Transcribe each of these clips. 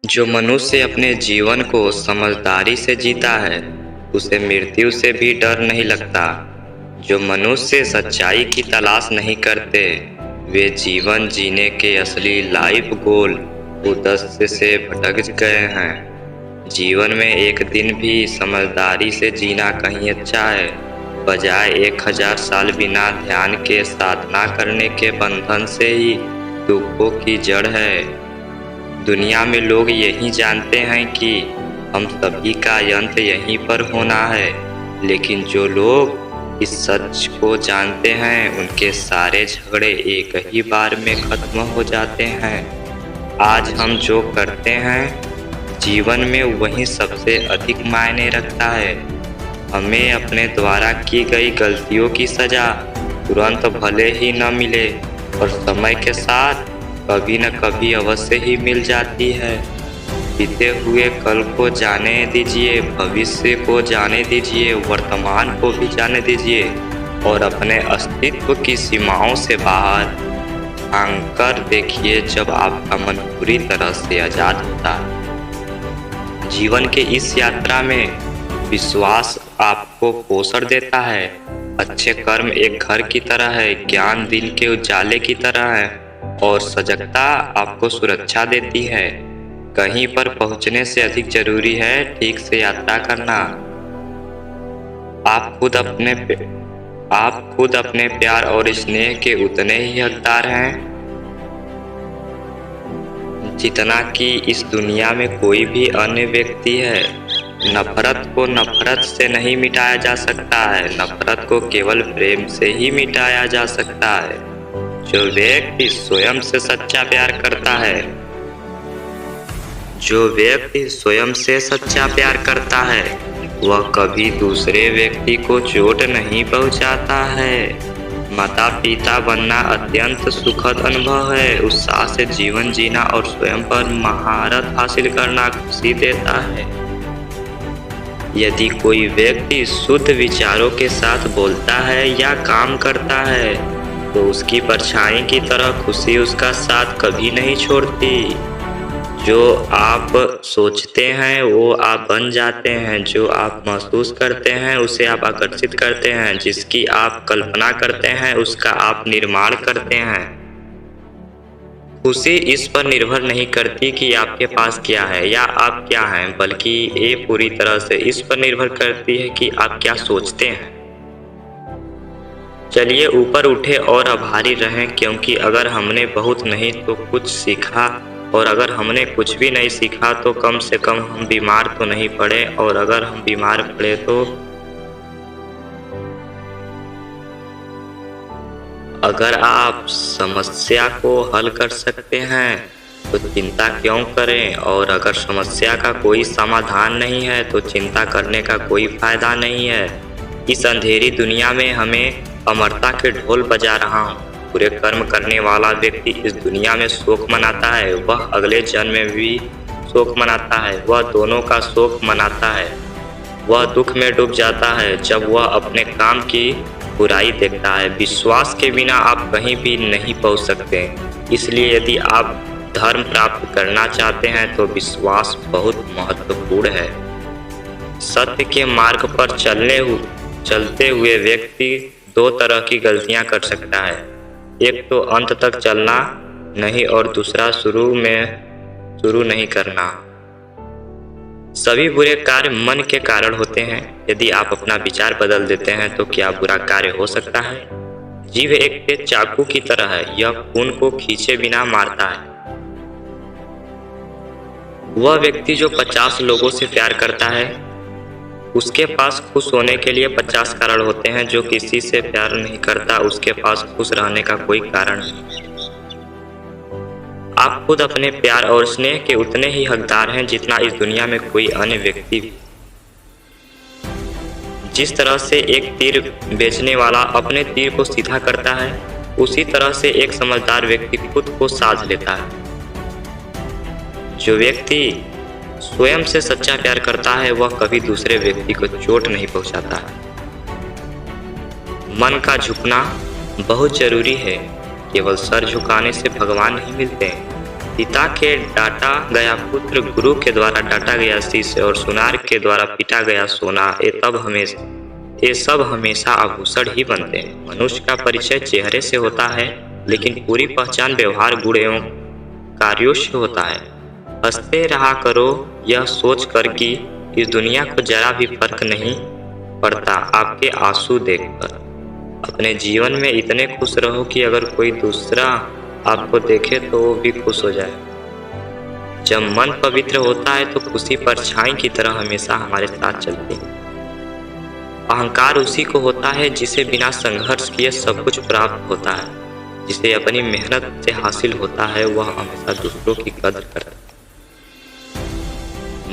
जो मनुष्य अपने जीवन को समझदारी से जीता है, उसे मृत्यु से भी डर नहीं लगता। जो मनुष्य सच्चाई की तलाश नहीं करते, वे जीवन जीने के असली लाइफ गोल उद्देश्य से भटक गए हैं। जीवन में एक दिन भी समझदारी से जीना कहीं अच्छा है, बजाय 1000 साल बिना ध्यान के साधना करने के बंधन से ही दुखों की जड़ है। दुनिया में लोग यही जानते हैं कि हम सभी का अंत यहीं पर होना है, लेकिन जो लोग इस सच को जानते हैं, उनके सारे झगड़े एक ही बार में खत्म हो जाते हैं। आज हम जो करते हैं जीवन में, वही सबसे अधिक मायने रखता है। हमें अपने द्वारा की गई गलतियों की सजा तुरंत भले ही न मिले, और समय के साथ कभी न कभी अवश्य ही मिल जाती है। बीते हुए कल को जाने दीजिए, भविष्य को जाने दीजिए, वर्तमान को भी जाने दीजिए, और अपने अस्तित्व की सीमाओं से बाहर झांककर देखिए जब आपका मन पूरी तरह से आजाद होता है। जीवन के इस यात्रा में विश्वास आपको पोषण देता है। अच्छे कर्म एक घर की तरह है, ज्ञान दिन के उजाले की तरह है, और सजगता आपको सुरक्षा देती है। कहीं पर पहुंचने से अधिक जरूरी है ठीक से यात्रा करना। आप खुद अपने प्यार और स्नेह के उतने ही हकदार हैं जितना कि इस दुनिया में कोई भी अन्य व्यक्ति है। नफरत को नफरत से नहीं मिटाया जा सकता है, नफरत को केवल प्रेम से ही मिटाया जा सकता है। जो व्यक्ति स्वयं से सच्चा प्यार करता है, वह कभी दूसरे व्यक्ति को चोट नहीं पहुंचाता है। माता पिता बनना अत्यंत सुखद अनुभव है। उत्साह से जीवन जीना और स्वयं पर महारत हासिल करना खुशी देता है। यदि कोई व्यक्ति शुद्ध विचारों के साथ बोलता है या काम करता है, तो उसकी परछाई की तरह खुशी उसका साथ कभी नहीं छोड़ती। जो आप सोचते हैं वो आप बन जाते हैं, जो आप महसूस करते हैं उसे आप आकर्षित करते हैं, जिसकी आप कल्पना करते हैं उसका आप निर्माण करते हैं। खुशी इस पर निर्भर नहीं करती कि आपके पास क्या है या आप क्या हैं, बल्कि ये पूरी तरह से इस पर निर्भर करती है कि आप क्या सोचते हैं। चलिए ऊपर उठे और आभारी रहें, क्योंकि अगर हमने बहुत नहीं तो कुछ सीखा, और अगर हमने कुछ भी नहीं सीखा तो कम से कम हम बीमार तो नहीं पड़े, और अगर हम बीमार पड़े तो अगर आप समस्या को हल कर सकते हैं तो चिंता क्यों करें, और अगर समस्या का कोई समाधान नहीं है तो चिंता करने का कोई फायदा नहीं है। इस अंधेरी दुनिया में हमें अमरता के ढोल बजा रहा हूँ। बुरे कर्म करने वाला व्यक्ति इस दुनिया में शोक मनाता है, वह अगले जन्म में भी शोक मनाता है, वह दोनों का शोक मनाता है। वह दुख में डूब जाता है जब वह अपने काम की बुराई देखता है। विश्वास के बिना आप कहीं भी नहीं पहुंच सकते। इसलिए यदि आप धर्म प्राप्त करना चाहते हैं तो विश्वास बहुत महत्वपूर्ण है। सत्य के मार्ग पर चलते हुए व्यक्ति दो तरह की गलतियां कर सकता है। एक तो अंत तक चलना नहीं, और दूसरा शुरू नहीं करना। सभी बुरे कार्य मन के कारण होते हैं। यदि आप अपना विचार बदल देते हैं तो क्या बुरा कार्य हो सकता है? जीभ एक तेज चाकू की तरह है, यह खून को खींचे बिना मारता है। वह व्यक्ति जो 50 लोगों से प्यार करता है, उसके पास खुश होने के लिए 50 कारण होते हैं। जो किसी से प्यार नहीं करता, उसके पास खुश रहने का कोई कारण नहीं। आप खुद अपने प्यार और स्नेह के उतने ही हकदार हैं जितना इस दुनिया में कोई अन्य व्यक्ति भी। जिस तरह से एक तीर बेचने वाला अपने तीर को सीधा करता है, उसी तरह से एक समझदार व्यक्ति खुद को साध लेता है। जो व्यक्ति स्वयं से सच्चा प्यार करता है, वह कभी दूसरे व्यक्ति को चोट नहीं पहुंचाता है। मन का झुकना बहुत जरूरी है। केवल सर झुकाने से भगवान नहीं मिलते। पिता के डांटा गया पुत्र, गुरु के द्वारा डांटा गया शिष्य और सुनार के द्वारा पीटा गया सोना, ये सब हमेशा आभूषण ही बनते हैं। मनुष्य का परिचय चेहरे से होता है, लेकिन पूरी पहचान व्यवहार, गुण एवं कार्यों से होता है। हंसते रहा करो यह सोच कर कि इस दुनिया को जरा भी फर्क नहीं पड़ता आपके आंसू देखकर। अपने जीवन में इतने खुश रहो कि अगर कोई दूसरा आपको देखे तो वो भी खुश हो जाए। जब मन पवित्र होता है तो खुशी परछाई की तरह हमेशा हमारे साथ चलती है। अहंकार उसी को होता है जिसे बिना संघर्ष किए सब कुछ प्राप्त होता है। जिसे अपनी मेहनत से हासिल होता है वह हमेशा दूसरों की कदर करता है।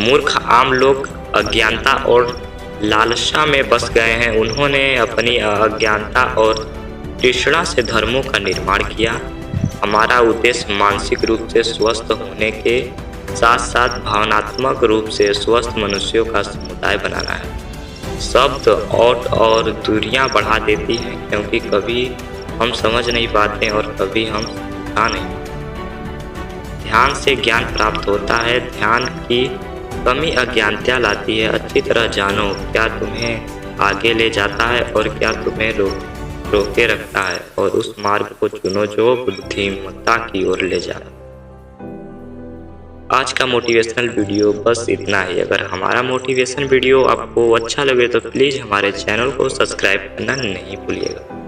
मूर्ख आम लोग अज्ञानता और लालसा में बस गए हैं। उन्होंने अपनी अज्ञानता और तृष्णा से धर्मों का निर्माण किया। हमारा उद्देश्य मानसिक रूप से स्वस्थ होने के साथ साथ भावनात्मक रूप से स्वस्थ मनुष्यों का समुदाय बनाना है। शब्द और दूरियां बढ़ा देती हैं, क्योंकि कभी हम समझ नहीं पाते और कभी हम समझा नहीं। ध्यान से ज्ञान प्राप्त होता है। ध्यान की कमी अज्ञानता लाती है। अच्छी तरह जानो क्या तुम्हें आगे ले जाता है और क्या तुम्हें रोके रखता है, और उस मार्ग को चुनो जो बुद्धिमत्ता की ओर ले जाए। आज का मोटिवेशनल वीडियो बस इतना ही। अगर हमारा मोटिवेशन वीडियो आपको अच्छा लगे तो प्लीज़ हमारे चैनल को सब्सक्राइब करना नहीं भूलिएगा।